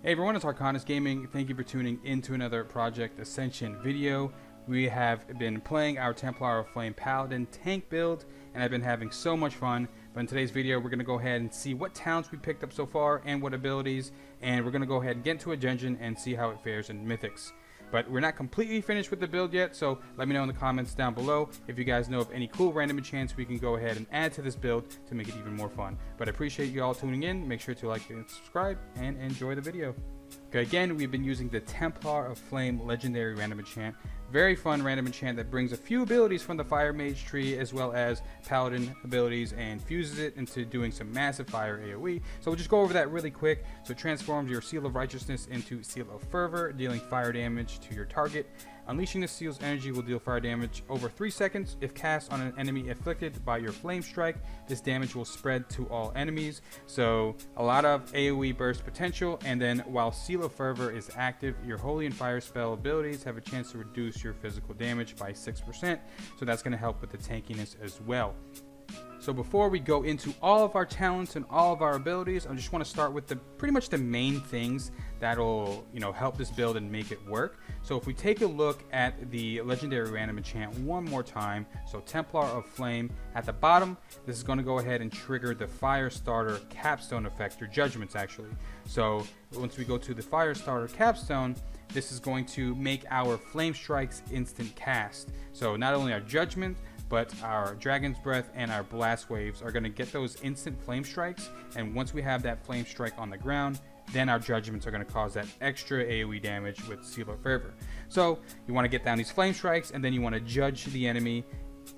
Hey everyone, it's Arkondus Gaming. Thank you for tuning into another Project Ascension video. We have been playing our Templar of Flame Paladin tank build, and I've been having so much fun. But in today's video, we're going to go ahead and see what talents we picked up so far and what abilities, and we're going to go ahead and get into a dungeon and see how it fares in mythics. But we're not completely finished with the build yet, so let me know in the comments down below if you guys know of any cool random enchants we can go ahead and add to this build to make it even more fun. But I appreciate you all tuning in. Make sure to like and subscribe and enjoy the video. Okay, again, we've been using the Templar of Flame legendary random enchant. Very fun random enchant that brings a few abilities from the Fire Mage tree as well as Paladin abilities and fuses it into doing some massive fire AoE. So we'll just go over that really quick. So it transforms your Seal of Righteousness into Seal of Fervor, dealing fire damage to your target. Unleashing the seal's energy will deal fire damage over 3 seconds. If cast on an enemy afflicted by your flame strike, this damage will spread to all enemies. So a lot of AoE burst potential, and then while Seal of Fervor is active, your Holy and Fire spell abilities have a chance to reduce your physical damage by 6%. So that's going to help with the tankiness as well. So before we go into all of our talents and all of our abilities, I just want to start with pretty much the main things that'll help this build and make it work. So if we take a look at the legendary random enchant one more time, so Templar of Flame at the bottom, this is going to go ahead and trigger the Fire Starter Capstone effect, or Judgments actually. So once we go to the Fire Starter Capstone, this is going to make our Flame Strikes instant cast. So not only our Judgment, but our Dragon's Breath and our Blast Waves are going to get those instant flame strikes, and once we have that flame strike on the ground, then our Judgments are going to cause that extra AoE damage with Seal of Fervor. So you want to get down these flame strikes, and then you want to judge the enemy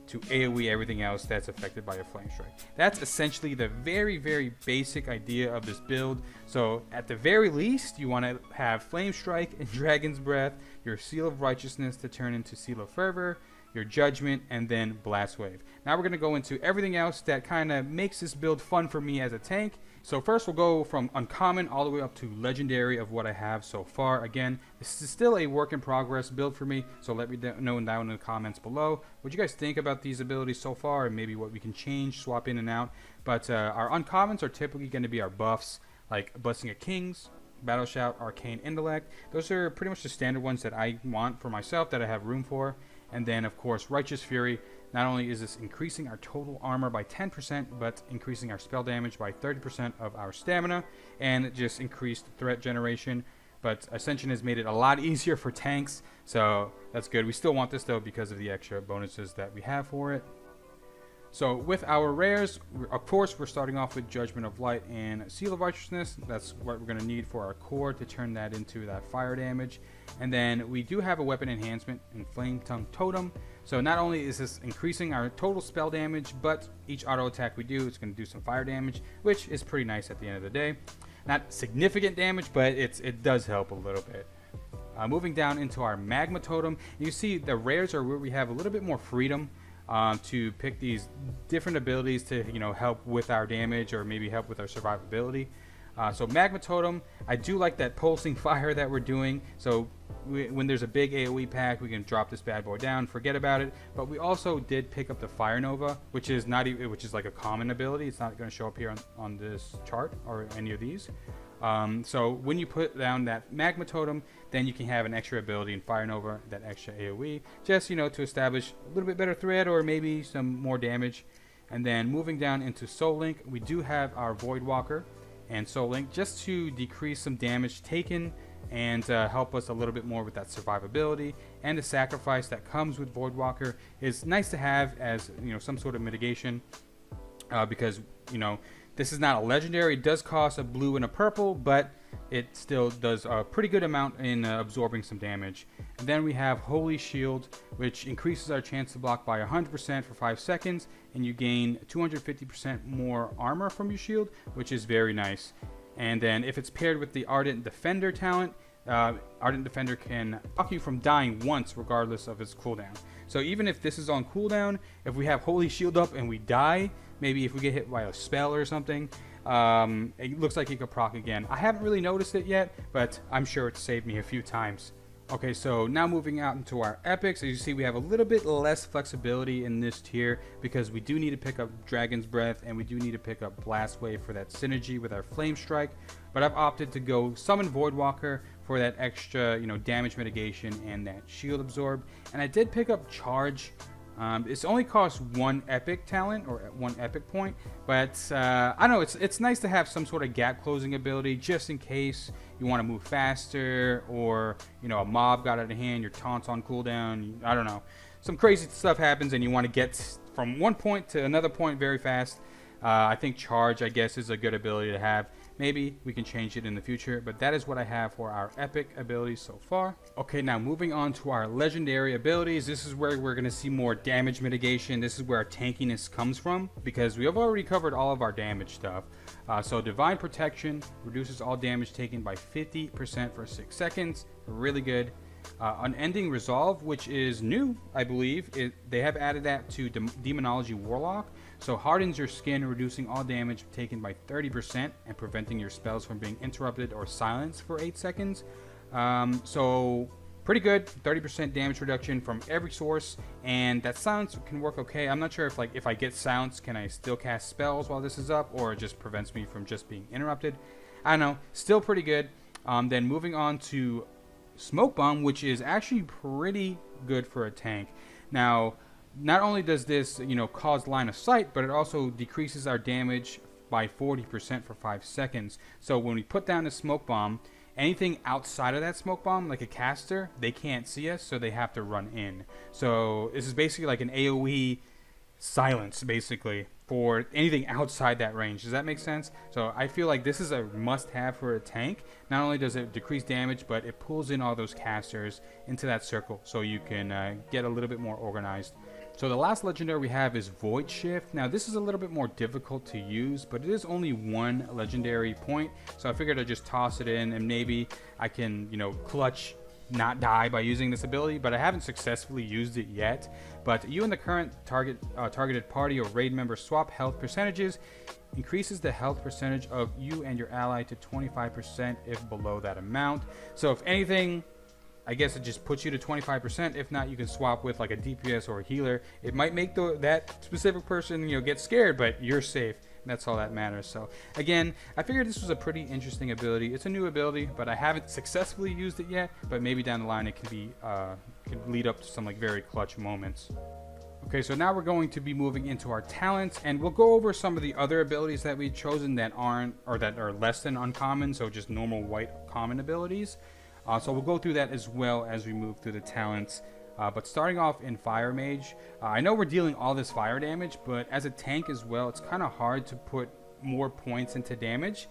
to AoE everything else that's affected by a flame strike. That's essentially the very basic idea of this build. So at the very least, you want to have Flame Strike and Dragon's Breath, your Seal of Righteousness to turn into Seal of Fervor, your Judgment, and then Blast Wave. Now we're going to go into everything else that kind of makes this build fun for me as a tank. So first we'll go from uncommon all the way up to legendary of what I have so far. Again, this is still a work in progress build for me, so let me know down in the comments below what you guys think about these abilities so far and maybe what we can change, swap in and out. But our uncommons are typically going to be our buffs, like Blessing of Kings, Battle Shout, Arcane Intellect. Those are pretty much the standard ones that I want for myself, that I have room for. And then of course Righteous Fury. Not only is this increasing our total armor by 10%, but increasing our spell damage by 30% of our stamina, and just increased threat generation. But Ascension has made it a lot easier for tanks, so that's good. We still want this though because of the extra bonuses that we have for it. So with our rares, of course, we're starting off with Judgment of Light and Seal of Righteousness. That's what we're going to need for our core to turn that into that fire damage. And then we do have a weapon enhancement in Flame Tongue Totem. So not only is this increasing our total spell damage, but each auto attack we do, it's going to do some fire damage, which is pretty nice at the end of the day. Not significant damage, but it does help a little bit. Moving down into our Magma Totem, you see the rares are where we have a little bit more freedom to pick these different abilities to help with our damage or maybe help with our survivability. So Magma Totem, I do like that pulsing fire that we're doing. So when there's a big AoE pack, we can drop this bad boy down, forget about it. But we also did pick up the Fire Nova, which is like a common ability. It's not going to show up here on this chart or any of these. So when you put down that Magma Totem, then you can have an extra ability in Fire Nova, that extra AoE, just to establish a little bit better threat or maybe some more damage. And then moving down into Soul Link, we do have our Void Walker and Soul Link just to decrease some damage taken and help us a little bit more with that survivability. And the sacrifice that comes with Void Walker is nice to have as some sort of mitigation, because this is not a legendary. It does cost a blue and a purple, but it still does a pretty good amount in absorbing some damage. And then we have Holy Shield, which increases our chance to block by 100% for 5 seconds, and you gain 250% more armor from your shield, which is very nice. And then if it's paired with the Ardent Defender talent, Ardent Defender can block you from dying once regardless of its cooldown. So even if this is on cooldown, if we have Holy Shield up and we die, maybe if we get hit by a spell or something, it looks like it could proc again. I haven't really noticed it yet, but I'm sure it saved me a few times. Okay, so now moving out into our epics, as you see, we have a little bit less flexibility in this tier because we do need to pick up Dragon's Breath and we do need to pick up Blast Wave for that synergy with our Flame Strike. But I've opted to go Summon Voidwalker for that extra, damage mitigation and that shield absorb. And I did pick up Charge. It's only costs 1 epic talent or 1 epic point, but I don't know, it's nice to have some sort of gap closing ability just in case you want to move faster, or a mob got out of hand, your taunt's on cooldown, I don't know, some crazy stuff happens and you want to get from one point to another point very fast. I think Charge, I guess, is a good ability to have. Maybe we can change it in the future, but that is what I have for our epic abilities so far. Okay, now moving on to our legendary abilities. This is where we're going to see more damage mitigation. This is where our tankiness comes from, because we have already covered all of our damage stuff. So Divine Protection reduces all damage taken by 50% for 6 seconds. Really good. Unending Resolve, which is new, I believe. They have added that to Demonology Warlock. So hardens your skin, reducing all damage taken by 30% and preventing your spells from being interrupted or silenced for 8 seconds. So pretty good, 30% damage reduction from every source, and that silence can work okay. I'm not sure if I get silenced, can I still cast spells while this is up, or it just prevents me from just being interrupted. I don't know, still pretty good. Then moving on to Smoke Bomb, which is actually pretty good for a tank. Now, not only does this, cause line of sight, but it also decreases our damage by 40% for 5 seconds. So when we put down the Smoke Bomb, anything outside of that Smoke Bomb, like a caster, they can't see us, so they have to run in. So this is basically like an AoE silence, basically, for anything outside that range. Does that make sense? So I feel like this is a must-have for a tank. Not only does it decrease damage, but it pulls in all those casters into that circle, so you can get a little bit more organized. So the last legendary we have is Void Shift. Now this is a little bit more difficult to use, but it is only 1 legendary point. So I figured I'd just toss it in and maybe I can, clutch not die by using this ability, but I haven't successfully used it yet. But you and the current targeted party or raid member swap health percentages, increases the health percentage of you and your ally to 25% if below that amount. So if anything, I guess it just puts you to 25%. If not, you can swap with like a DPS or a healer. It might make that specific person, get scared, but you're safe. That's all that matters. So again, I figured this was a pretty interesting ability. It's a new ability, but I haven't successfully used it yet. But maybe down the line, it can be could lead up to some very clutch moments. Okay, so now we're going to be moving into our talents, and we'll go over some of the other abilities that we've chosen that are less than uncommon. So just normal white common abilities. So we'll go through that as well as we move through the talents. But starting off in Fire Mage, I know we're dealing all this fire damage, but as a tank as well, it's kind of hard to put more points into damage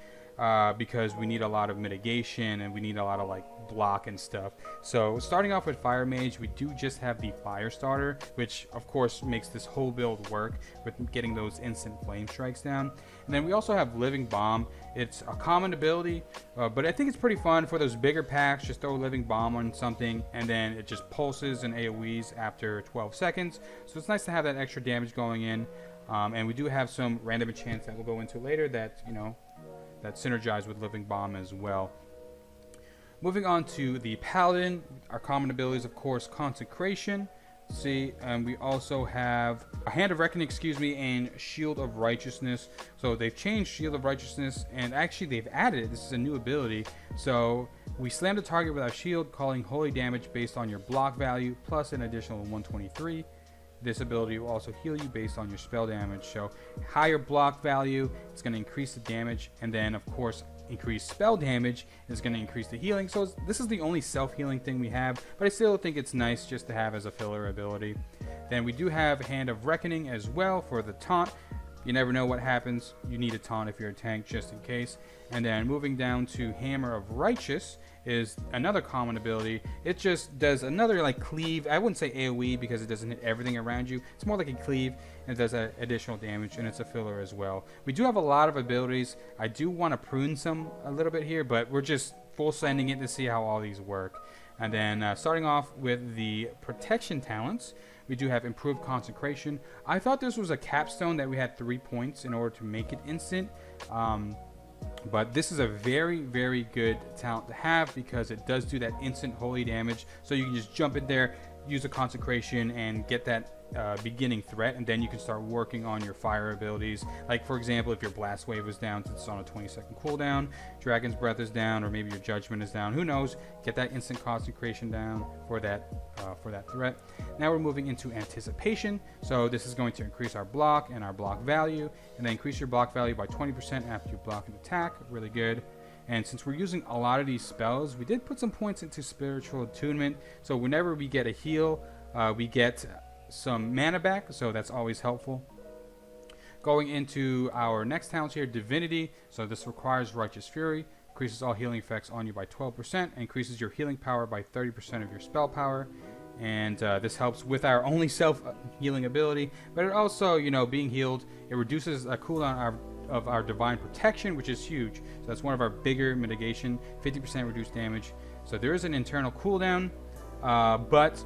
because we need a lot of mitigation and we need a lot of block and stuff. So starting off with Fire Mage, we do just have the Fire Starter, which of course makes this whole build work with getting those instant flame strikes down. And then we also have Living Bomb. It's a common ability, but I think it's pretty fun for those bigger packs. Just throw a Living Bomb on something and then it just pulses and AoEs after 12 seconds. So it's nice to have that extra damage going in. And we do have some random enchants that we'll go into later that, that synergize with Living Bomb as well. Moving on to the Paladin, our common abilities, of course, Consecration. See, and we also have a Hand of Reckoning, and Shield of Righteousness. So they've changed Shield of Righteousness, and actually they've added it. This is a new ability. So we slam the target with our shield, calling holy damage based on your block value, plus an additional 123. This ability will also heal you based on your spell damage. So higher block value, it's going to increase the damage, and then of course increased spell damage is going to increase the healing. So this is the only self-healing thing we have, but I still think it's nice just to have as a filler ability. Then we do have Hand of Reckoning as well for the taunt. You never know what happens. You need a taunt if you're a tank, just in case. And then moving down to Hammer of Righteous is another common ability. It just does another cleave. I wouldn't say AoE because it doesn't hit everything around you. It's more like a cleave, and it does additional damage, and it's a filler as well. We do have a lot of abilities. I do want to prune some a little bit here, but we're just full sending it to see how all these work. And then starting off with the protection talents, we do have Improved Consecration. I thought this was a capstone that we had 3 points in order to make it instant. But this is a very, very good talent to have because it does do that instant holy damage. So you can just jump in there, use a consecration, and get that beginning threat, and then you can start working on your fire abilities. Like, for example, if your blast wave is down, it's on a 20-second cooldown, dragon's breath is down, or maybe your judgment is down, who knows, get that instant consecration down for that threat. Now we're moving into anticipation. So this is going to increase our block and our block value, and then increase your block value by 20% after you block an attack. Really good. And since we're using a lot of these spells, we did put some points into spiritual attunement, so whenever we get a heal, we get some mana back, so that's always helpful. Going into our next talent here, divinity. So this requires righteous fury, increases all healing effects on you by 12%, increases your healing power by 30% of your spell power. And this helps with our only self-healing ability, but it also, you know, being healed, it reduces a cooldown of our divine protection, which is huge. So that's one of our bigger mitigation, 50% reduced damage. So there is an internal cooldown, but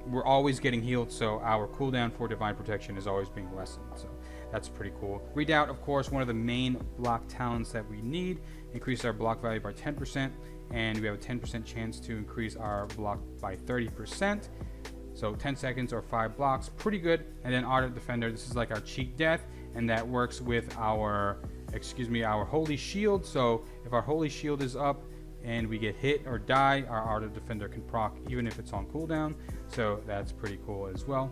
we're always getting healed, so our cooldown for divine protection is always being lessened. So that's pretty cool. Redoubt, of course, one of the main block talents that we need. Increase our block value by 10%, and we have a 10% chance to increase our block by 30%. So 10 seconds or 5 blocks, pretty good. And then Ardent Defender, this is like our cheat death, and that works with our Holy Shield. So if our Holy Shield is up and we get hit or die, our Ardent Defender can proc even if it's on cooldown. So that's pretty cool as well.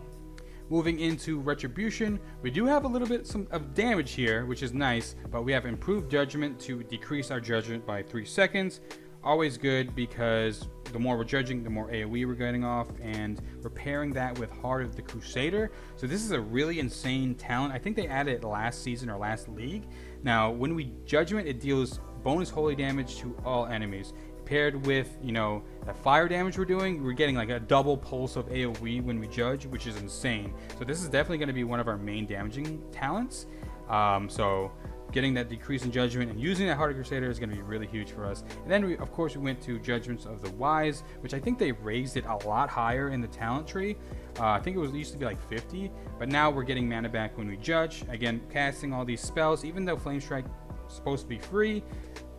Moving into Retribution, we do have a little bit of damage here, which is nice, but we have improved judgment to decrease our judgment by 3 seconds. Always good, because the more we're judging, the more AoE we're getting off, and we're pairing that with Heart of the Crusader. So this is a really insane talent. I think they added it last season or last league. Now, when we judgment, it deals bonus holy damage to all enemies. Paired with, you know, that fire damage we're doing, we're getting like a double pulse of AoE when we judge, which is insane. So this is definitely going to be one of our main damaging talents. So getting that decrease in judgment and using that Heart of Crusader is going to be really huge for us. And then we, of course, we went to Judgments of the Wise, which I think they raised it a lot higher in the talent tree. I think it used to be like 50, but now we're getting mana back when we judge. Again, casting all these spells, even though Flamestrike is supposed to be free,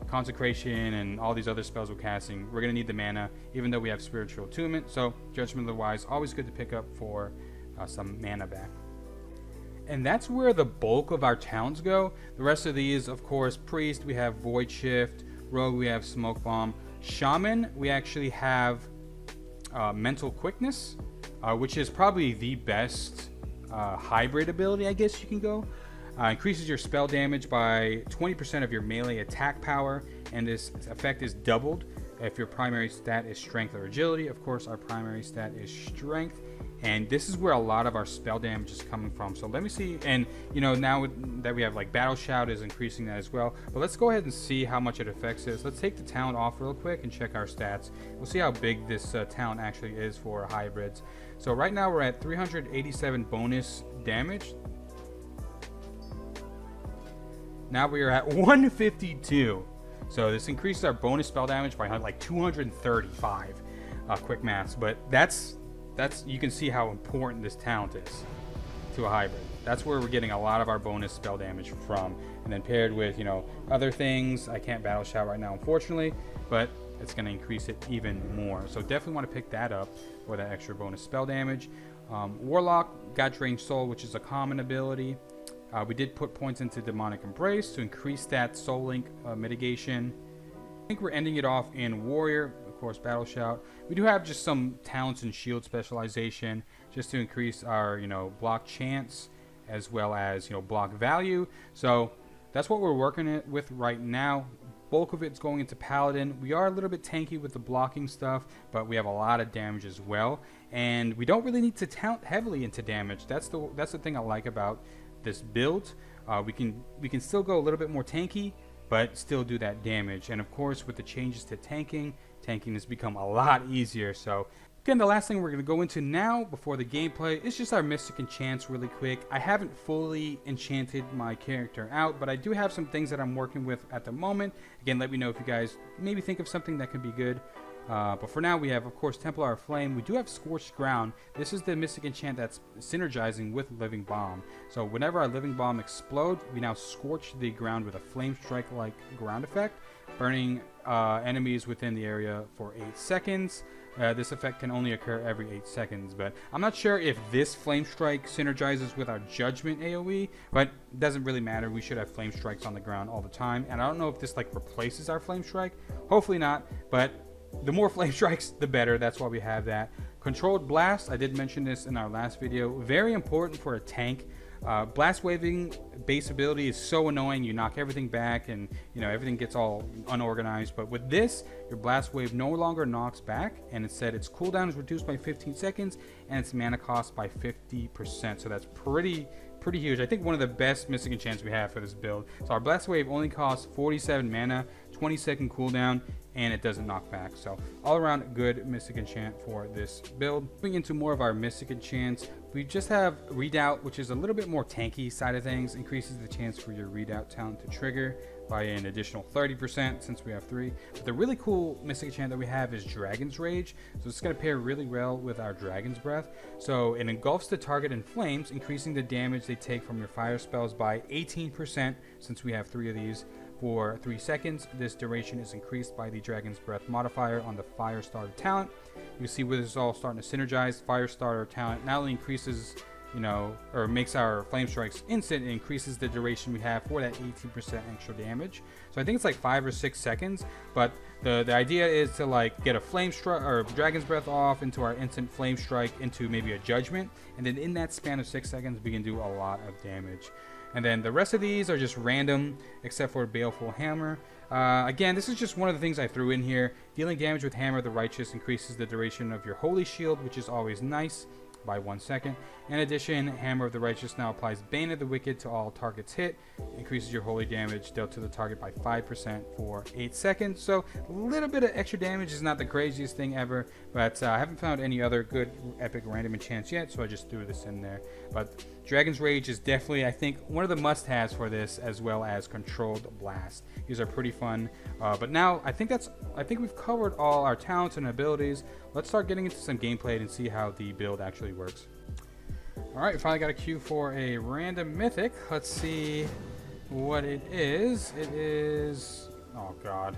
Consecration and all these other spells we're casting, we're going to need the mana, even though we have Spiritual Attunement. So Judgment of the Wise, always good to pick up for some mana back. And that's where the bulk of our talents go. The rest of these, of course, Priest, we have Void Shift. Rogue, we have Smoke Bomb. Shaman, we actually have Mental Quickness, which is probably the best hybrid ability, I guess you can go. Increases your spell damage by 20% of your melee attack power, and this effect is doubled if your primary stat is Strength or Agility. Of course, our primary stat is Strength, and this is where a lot of our spell damage is coming from. So let me see, and you know, now that we have like Battle Shout is increasing that as well, but let's go ahead and see how much it affects this. Let's take the talent off real quick and check our stats. We'll see how big this talent actually is for hybrids. So right now we're at 387 bonus damage. Now we are at 152. So this increases our bonus spell damage by like 235. Quick maths, but that's you can see how important this talent is to a hybrid. That's where we're getting a lot of our bonus spell damage from, and then paired with, you know, other things. I can't Battle Shout right now, unfortunately, but it's going to increase it even more. So definitely want to pick that up for that extra bonus spell damage. Warlock got Drained Soul, which is a common ability. We did put points into Demonic Embrace to increase that Soul Link mitigation. I think we're ending it off in Warrior, of course, Battle Shout. We do have just some talents and shield specialization just to increase our, you know, block chance as well as, you know, block value. So that's what we're working with right now. Bulk of it's going into Paladin. We are a little bit tanky with the blocking stuff, but we have a lot of damage as well, and we don't really need to talent heavily into damage. That's the thing I like about this build. We can still go a little bit more tanky, but still do that damage. And of course, with the changes to tanking has become a lot easier. So again, the last thing we're going to go into now before the gameplay is just our Mystic Enchants really quick. I haven't fully enchanted my character out, but I do have some things that I'm working with at the moment. Again, let me know if you guys maybe think of something that could be good. But for now, we have, of course, Templar of Flame. We do have Scorched Ground. This is the Mystic enchant that's synergizing with Living Bomb. So whenever our Living Bomb explodes, we now scorch the ground with a Flame Strike-like ground effect, burning enemies within the area for 8 seconds. This effect can only occur every 8 seconds, but I'm not sure if this Flame Strike synergizes with our Judgment AoE, but it doesn't really matter. We should have Flame Strikes on the ground all the time, and I don't know if this like replaces our Flame Strike. Hopefully not, but the more Flame Strikes, the better. That's why we have that. Controlled Blast, I did mention this in our last video. Very important for a tank. Blast Waving base ability is so annoying. You knock everything back and everything gets all unorganized. But with this, your Blast Wave no longer knocks back, and instead its cooldown is reduced by 15 seconds and its mana cost by 50%. So that's pretty huge. I think one of the best Mystic enchants we have for this build. So our Blast Wave only costs 47 mana, 20-second cooldown, and it doesn't knock back. So all around good Mystic enchant for this build. Moving into more of our Mystic enchants, we just have Redoubt, which is a little bit more tanky side of things. Increases the chance for your Redoubt talent to trigger by an additional 30% since we have 3. But the really cool Mystic enchant that we have is Dragon's Rage. So it's going to pair really well with our Dragon's Breath. So it engulfs the target in flames, increasing the damage they take from your fire spells by 18% since we have 3 of these. For 3 seconds, this duration is increased by the Dragon's Breath modifier on the Fire Starter talent. You can see where this is all starting to synergize. Fire Starter talent not only increases, or makes our Flame Strikes instant, it increases the duration we have for that 18% extra damage. So I think it's like 5 or 6 seconds, but the idea is to like get a Flame Strike or Dragon's Breath off into our instant Flame Strike into maybe a Judgment, and then in that span of 6 seconds, we can do a lot of damage. And then the rest of these are just random, except for Baleful Hammer. Again, this is just one of the things I threw in here. Dealing damage with Hammer of the Righteous increases the duration of your Holy Shield, which is always nice, by 1 second. In addition, Hammer of the Righteous now applies Bane of the Wicked to all targets hit. Increases your holy damage dealt to the target by 5% for 8 seconds. So a little bit of extra damage is not the craziest thing ever, but I haven't found any other good epic random enchants yet, so I just threw this in there. But Dragon's Rage is definitely, I think, one of the must-haves for this, as well as Controlled Blast. These are pretty fun. But now I think we've covered all our talents and abilities. Let's start getting into some gameplay and see how the build actually works. Alright, we finally got a queue for a random mythic. Let's see what it is. It is, oh god,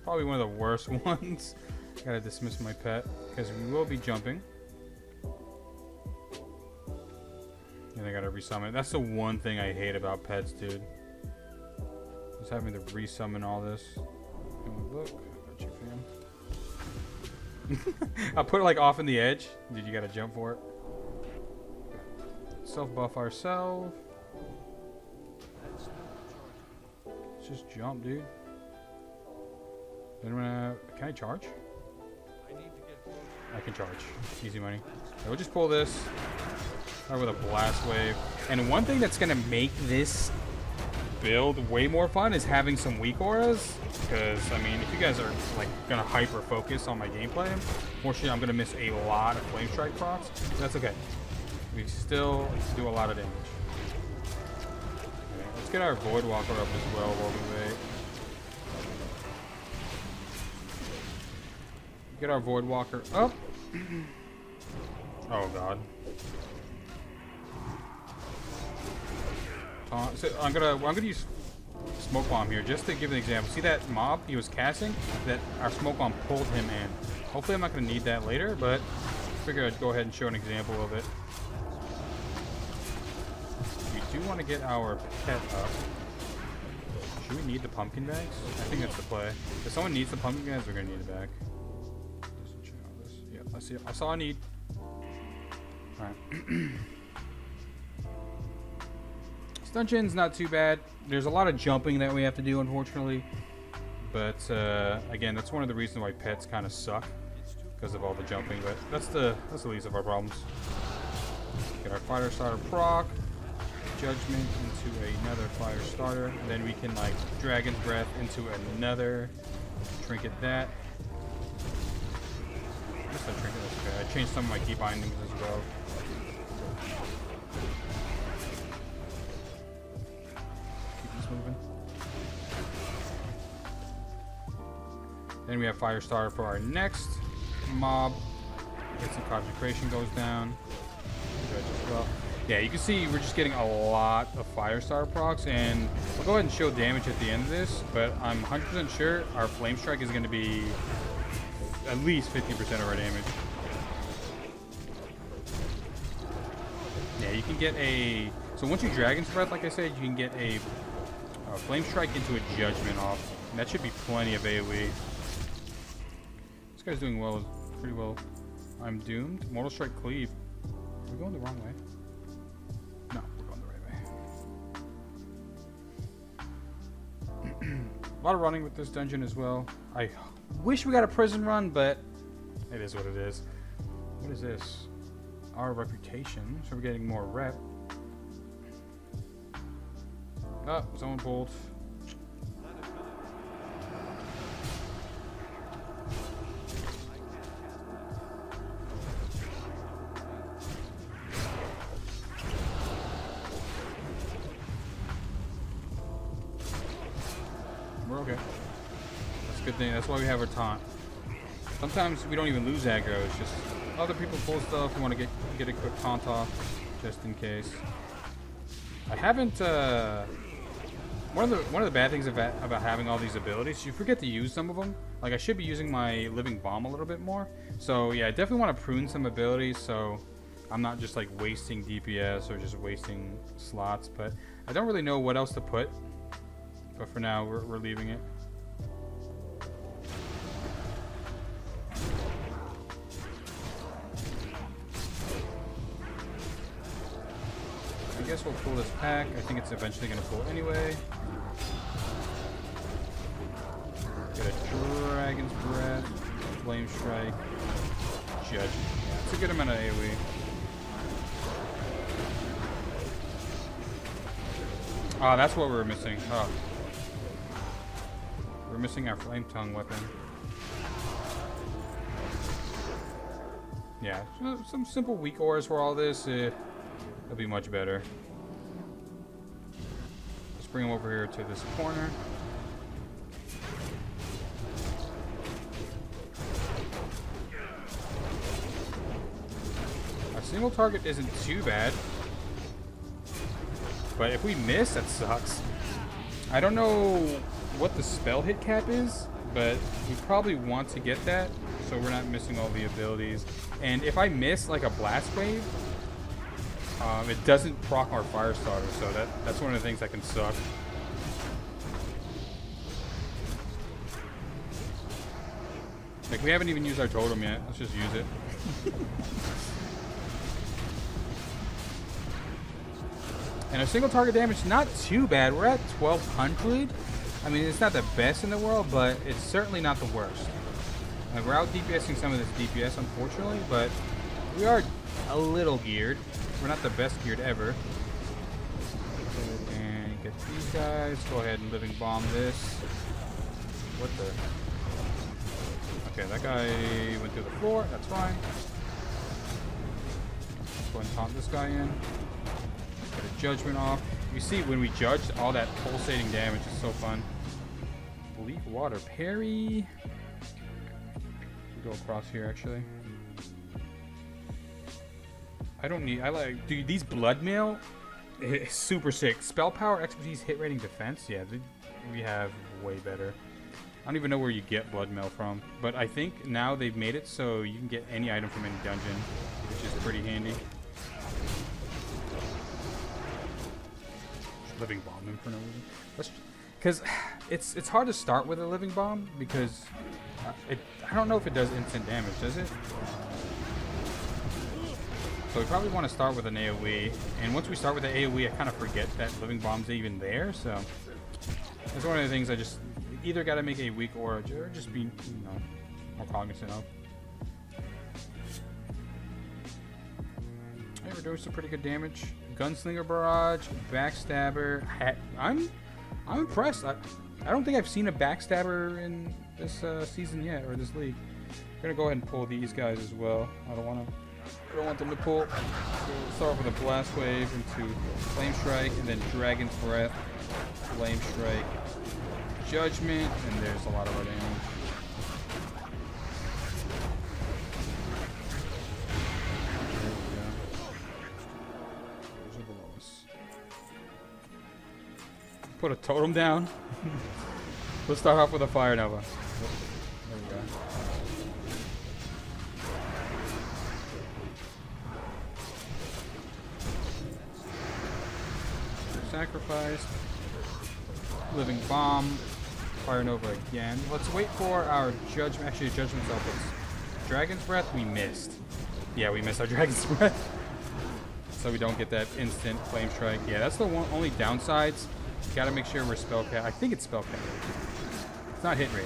probably one of the worst ones. Gotta dismiss my pet because we will be jumping. And I gotta resummon. That's the one thing I hate about pets, dude. Just having to resummon all this. Look, I got you, fam. I'll put it like off in the edge. Dude, you gotta jump for it. Self-buff ourselves. Let's just jump, dude. Then can I charge? I can charge. Easy money. So we'll just pull this. Start with a blast wave. And one thing that's gonna make this build way more fun is having some weak auras. Because I mean, if you guys are like gonna hyper focus on my gameplay, unfortunately I'm gonna miss a lot of flame strike procs. That's okay. We still do a lot of damage. Okay, let's get our Void Walker up as well while we wait. Get our Void Walker up. Oh god. So I'm gonna use Smoke Bomb here just to give an example. See that mob he was casting? That our Smoke Bomb pulled him in. Hopefully I'm not gonna need that later, but I figure I'd go ahead and show an example of it. We do want to get our pet up. Should we need the pumpkin bags? I think that's the play. If someone needs the pumpkin bags, we're gonna need it back. Yeah, I see. That's all I need. Alright. This dungeon's not too bad. There's a lot of jumping that we have to do, unfortunately. But again, that's one of the reasons why pets kind of suck, because of all the jumping. But that's the least of our problems. Get our fire starter proc. Judgment into another fire starter, and then we can like Dragon's Breath into another trinket. That that's not trinket, that's okay. I changed some of my key bindings as well. Keep this moving. Then we have Firestarter for our next mob. Instant Consecration goes down. Judge as well. Yeah, you can see we're just getting a lot of Firestarter procs, and we'll go ahead and show damage at the end of this, but I'm 100% sure our Flame Strike is going to be at least 50% of our damage. Yeah, you can get a... So once you Dragon's Breath, like I said, you can get a Flame Strike into a Judgment off. And that should be plenty of AoE. This guy's doing well, pretty well. I'm doomed. Mortal Strike Cleave. Are we going the wrong way? No, we're going the right way. A lot of running with this dungeon as well. I wish we got a prison run, but it is what it is. What is this? Our reputation. So we're getting more rep. Oh, someone pulled. We're okay. That's a good thing. That's why we have our taunt. Sometimes we don't even lose aggro. It's just other people pull stuff. We want to get a quick taunt off, just in case. I haven't. One of the bad things about having all these abilities, you forget to use some of them. Like I should be using my Living Bomb a little bit more. So yeah, I definitely want to prune some abilities so I'm not just like wasting DPS or just wasting slots. But I don't really know what else to put. But for now, we're leaving it. I guess we'll pull this pack. I think it's eventually going to pull anyway. Get a Dragon's Breath, Flame Strike, Judgment. Yeah, it's a good amount of AoE. Oh, that's what we were missing. Oh. We're missing our Flame Tongue weapon. Yeah, some simple weak auras for all this. It'll be much better. Let's bring him over here to this corner. Our single target isn't too bad. But if we miss, that sucks. I don't know what the spell hit cap is, but we probably want to get that so we're not missing all the abilities. And if I miss like a blast wave, it doesn't proc our Firestarter, so that's one of the things that can suck. Like we haven't even used our totem yet. Let's just use it. And our single target damage, not too bad. We're at 1200. I mean, it's not the best in the world, but it's certainly not the worst. Like, we're out DPSing some of this DPS, unfortunately, but we are a little geared. We're not the best geared ever. And get these guys. Go ahead and Living Bomb this. What the? Okay, that guy went through the floor. That's fine. Let's go ahead and taunt this guy in. Get a Judgment off. You see, when we judged, all that pulsating damage is so fun. Bleak Water Parry. Go across here, actually. I like, dude, these Blood Mail is super sick. Spell Power, Expertise, Hit Rating, Defense. Yeah, we have way better. I don't even know where you get Blood Mail from, but I think now they've made it so you can get any item from any dungeon, which is pretty handy. Living Bomb him for no reason. Because it's hard to start with a Living Bomb because I don't know if it does instant damage, does it? So we probably want to start with an AoE, and once we start with the AoE, I kind of forget that Living Bomb's even there. So that's one of the things I just either got to make a weak aura or just be, more cognizant of. Hey, we're doing some pretty good damage. Gunslinger Barrage, Backstabber. I'm impressed. I don't think I've seen a Backstabber in this season yet, or this league. I'm gonna go ahead and pull these guys as well. I don't want them to pull. We'll start with a Blast Wave into Flame Strike, and then Dragon's Breath, Flame Strike, Judgment, and there's a lot of our damage. put a totem down. Let's start off with a Fire Nova. Oh, there we go. Sacrifice. Living Bomb. Fire Nova again. Let's wait for our Judgment. Actually, Judgment's up. Dragon's Breath, we missed. Yeah, we missed our Dragon's Breath. So we don't get that instant Flame Strike. Yeah, that's the only downsides. Gotta make sure we're spell cap. I think it's spell cap. It's not hit rate.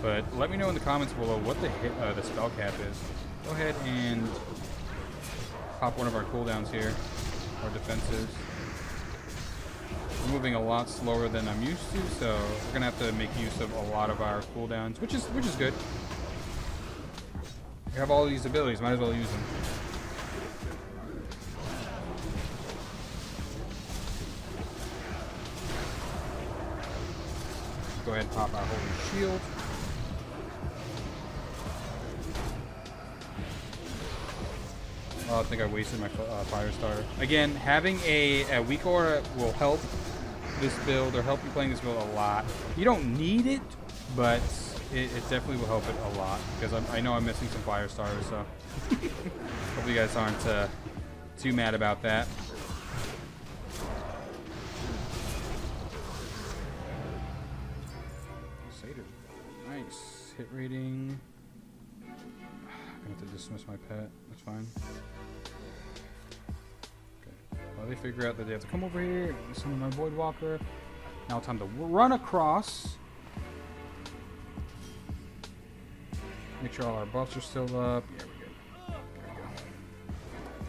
But let me know in the comments below what the spell cap is. Go ahead and pop one of our cooldowns here. Our defenses. We're moving a lot slower than I'm used to, so we're gonna have to make use of a lot of our cooldowns, which is good. We have all these abilities, might as well use them. Go ahead and pop our Holy Shield. Oh, I think I wasted my Fire Starter. Again, having a weak aura will help this build, or help you playing this build a lot. You don't need it, but it definitely will help it a lot, because I know I'm missing some Fire Starters, so hope you guys aren't too mad about that. Nice. Hit rating. I'm gonna have to dismiss my pet. That's fine. Okay. Well, they figure out that they have to come over here, summon my Voidwalker. Now time to run across. Make sure all our buffs are still up. Yeah, we're good. There we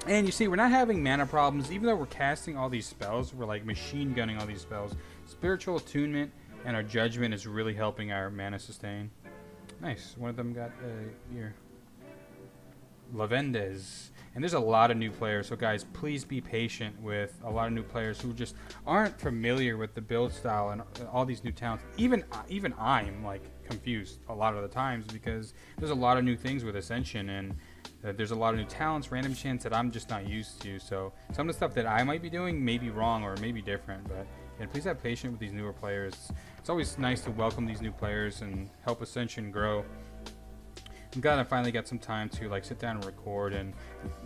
go. And you see, we're not having mana problems, even though we're casting all these spells. We're like machine gunning all these spells. Spiritual Attunement and our Judgment is really helping our mana sustain. Nice. One of them got here. Lavendez. And there's a lot of new players, so guys, please be patient with a lot of new players who just aren't familiar with the build style and all these new talents. Even I'm like confused a lot of the times, because there's a lot of new things with Ascension, and there's a lot of new talents, random chants that I'm just not used to. So some of the stuff that I might be doing may be wrong or may be different, but and please have patience with these newer players. It's always nice to welcome these new players and help Ascension grow. I'm glad I finally got some time to like sit down and record, and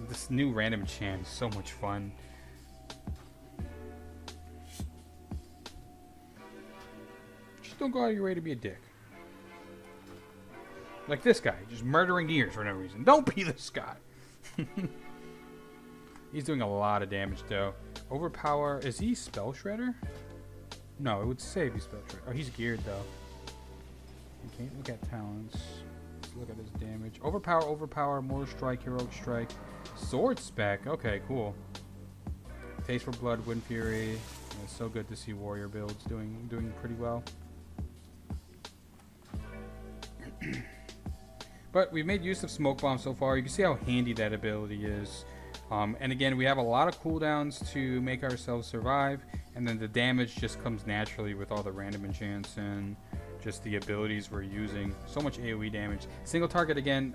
this new random chant is so much fun. Just don't go out of your way to be a dick. Like this guy, just murdering ears for no reason. Don't be this guy. He's doing a lot of damage though. Overpower, is he Spell Shredder? No, it would save he's Spell Shredder. Oh, he's geared though. You can't look at talents. Let's look at his damage. Overpower, Mortal Strike, Heroic Strike, Sword Spec. Okay, cool. Taste for Blood, Wind Fury. It's so good to see warrior builds doing pretty well. But we've made use of Smoke Bomb so far. You can see how handy that ability is. And again, we have a lot of cooldowns to make ourselves survive, and then the damage just comes naturally with all the random enchants and just the abilities we're using. So much AoE damage. Single target again,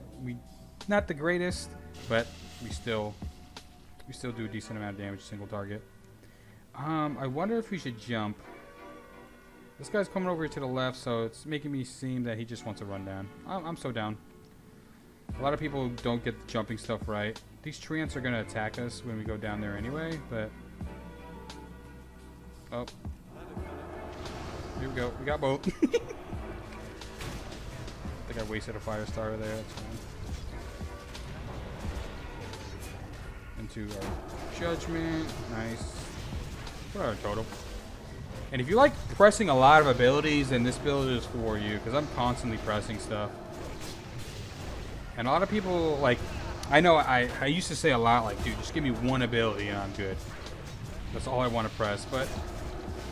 not the greatest, but we still do a decent amount of damage single target. I wonder if we should jump. This guy's coming over to the left, so it's making me seem that he just wants to run down. I'm so down. A lot of people don't get the jumping stuff right. These treants are going to attack us when we go down there anyway, but... Oh. Here we go. We got both. I think I wasted a Fire Starter there. That's fine. Into our Judgment. Nice. Put our total. And if you like pressing a lot of abilities, then this build is for you, because I'm constantly pressing stuff. And a lot of people, like, I know I used to say a lot, like, dude, just give me one ability and I'm good. That's all I want to press. But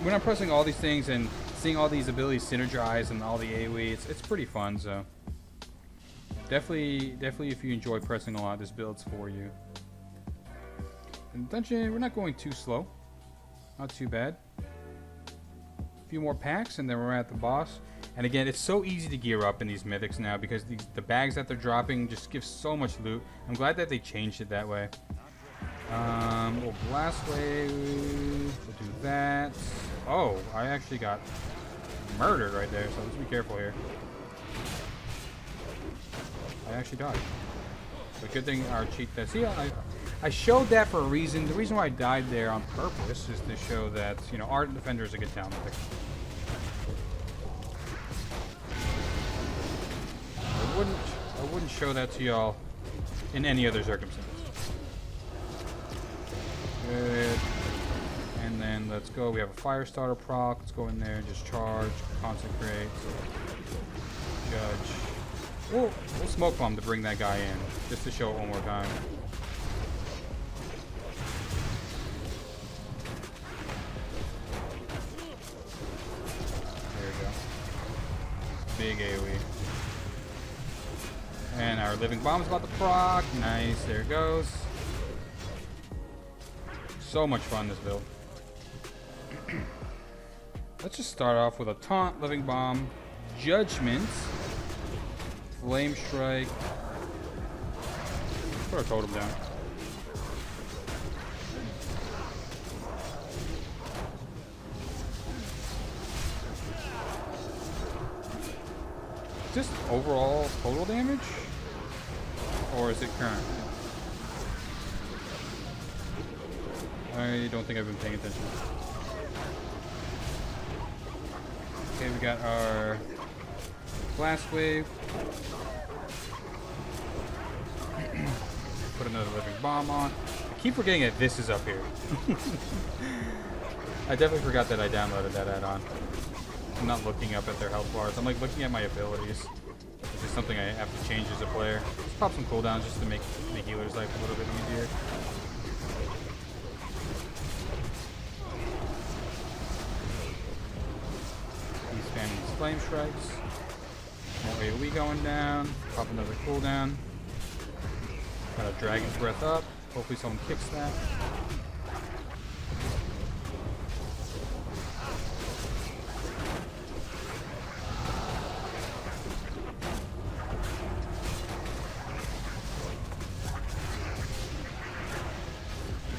when I'm pressing all these things and seeing all these abilities synergize and all the AoE, it's pretty fun. So definitely if you enjoy pressing a lot, this build's for you. In the dungeon, we're not going too slow. Not too bad. A few more packs and then we're at the boss. And again, it's so easy to gear up in these mythics now, because the bags that they're dropping just give so much loot. I'm glad that they changed it that way. We'll Blast Wave. We'll do that. Oh, I actually got murdered right there, so let's be careful here. I actually died. But good thing our cheat that. See, I showed that for a reason. The reason why I died there on purpose is to show that, you know, Ardent Defender is a good talent pick. I wouldn't show that to y'all in any other circumstance. Good. And then let's go. We have a fire starter proc. Let's go in there and just charge, consecrate, judge. We'll smoke bomb to bring that guy in, just to show it one more time. There we go. Big AoE. And our living bomb's about to proc. Nice, there it goes. So much fun, this build. Let's just start off with a taunt, living bomb, judgment, flame strike. Put our totem down. Just overall total damage, or is it current? I don't think I've been paying attention. Okay, we got our blast wave. Put another living bomb on. I keep forgetting that this is up here. I definitely forgot that I downloaded that add-on. I'm not looking up at their health bars. I'm like looking at my abilities, which is something I have to change as a player. Let's pop some cooldowns just to make the healer's life a little bit easier. He's spamming his flame strikes. More AoE going down. Pop another cooldown. Got a dragon's breath up. Hopefully someone kicks that.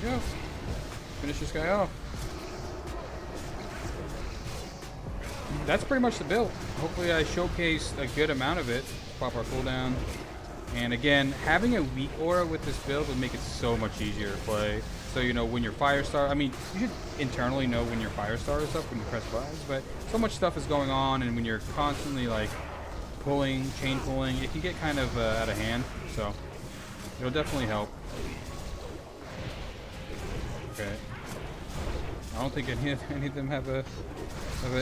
There we go. Finish this guy off. That's pretty much the build. Hopefully I showcased a good amount of it. Pop our cooldown. And again, having a weak aura with this build would make it so much easier to play. So, you know, when your fire star, I mean, you should internally know when your fire star is up when you press buttons, but so much stuff is going on, and when you're constantly like pulling, chain pulling, it can get kind of out of hand. So it'll definitely help. Okay. I don't think any of them have an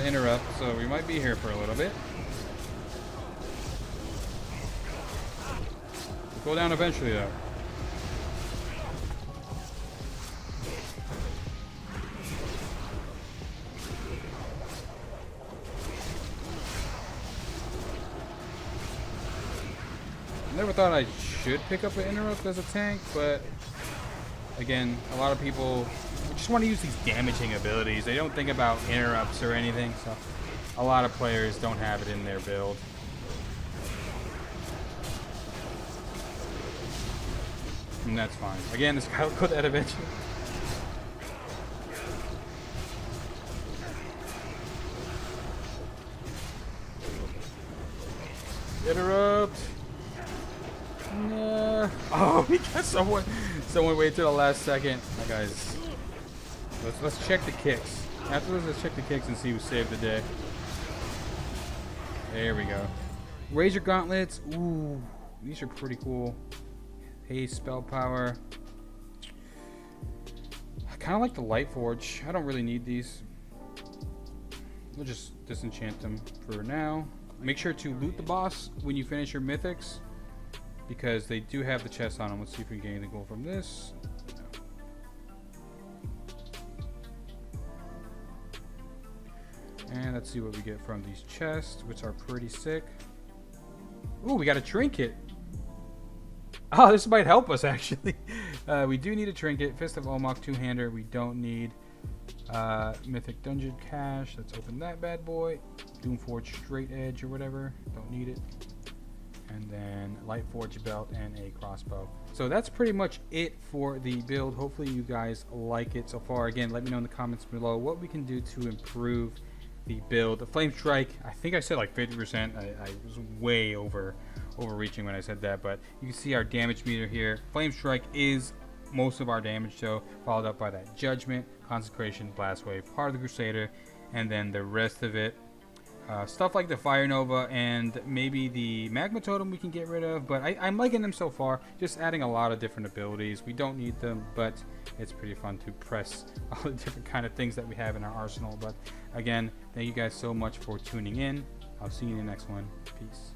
interrupt, so we might be here for a little bit. We'll go down eventually, though. I never thought I should pick up an interrupt as a tank, but again, a lot of people just want to use these damaging abilities. They don't think about interrupts or anything, so a lot of players don't have it in their build. And that's fine. Again, this guy will go that eventually. Interrupt. Nah. Oh, we got someone wait till the last second. My guys. Let's check the kicks. Afterwards, let's check the kicks and see who saved the day. There we go. Razor gauntlets. Ooh, these are pretty cool. Haste, spell power. I kind of like the Light Forge. I don't really need these. We'll just disenchant them for now. Make sure to loot the boss when you finish your mythics, because they do have the chest on them. Let's see if we can get anything cool from this. And let's see what we get from these chests, which are pretty sick. Ooh, we got a trinket. Oh, this might help us, actually. We do need a trinket. Fist of Omok, two-hander. We don't need Mythic Dungeon Cache. Let's open that bad boy. Doomforge Straight Edge or whatever. Don't need it. and then light forge belt and a crossbow. So that's pretty much it for the build. Hopefully you guys like it so far. Again, let me know in the comments below what we can do to improve the build. The flame strike, I think I said like 50%. I was way overreaching when I said that, but you can see our damage meter here. Flame strike is most of our damage, so followed up by that judgment, consecration, blast wave, heart of the crusader, and then the rest of it, stuff like the fire nova and maybe the magma totem we can get rid of, but I'm liking them so far. Just adding a lot of different abilities. We don't need them, but it's pretty fun to press all the different kind of things that we have in our arsenal. But again, thank you guys so much for tuning in. I'll see you in the next one. Peace.